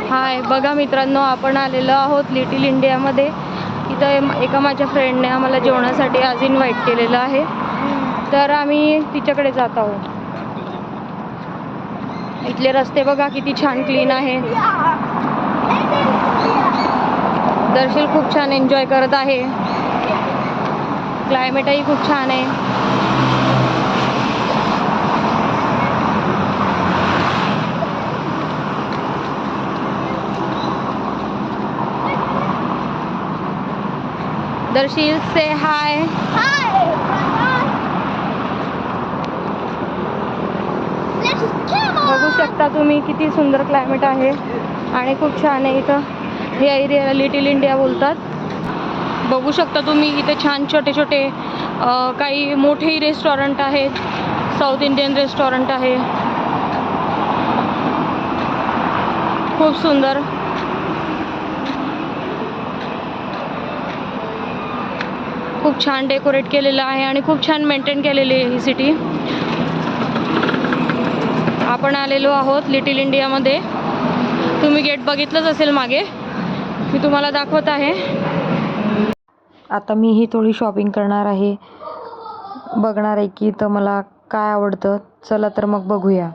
हाय, बघा मित्रांनो, आपण आलेलो आहोत लिटिल इंडियामध्ये. इथं एका माझ्या फ्रेंडने आम्हाला जेवणासाठी आज इन्व्हाइट केलेलं आहे, तर आम्ही तिच्याकडे जात आहोत. इथले रस्ते बघा किती छान क्लीन आहे. दर्शील खूप छान एन्जॉय करत आहे. क्लायमेटही खूप छान आहे. दर्शील से हाय. बघू शकता तुम्ही किती सुंदर क्लायमेट आहे आणि खूप छान आहे. इथं या एरियाला लिटिल इंडिया बोलतात. बघू शकता तुम्ही इथे छान छोटे छोटे काही मोठेही रेस्टॉरंट आहेत. साऊथ इंडियन रेस्टॉरंट आहे, खूप सुंदर. खूप छान डेकोरेट केलेलं आहे आणि खूप छान मेंटेन केलेली आहे ही सिटी. आपण आलेलो आहोत लिटिल इंडियामध्ये. तुम्ही गेट बघितलंच असेल मागे, मी तुम्हाला दाखवत आहे. आता मीही थोडी शॉपिंग करणार आहे. बघणार आहे की इथं मला काय आवडतं. चला तर मग बघूया.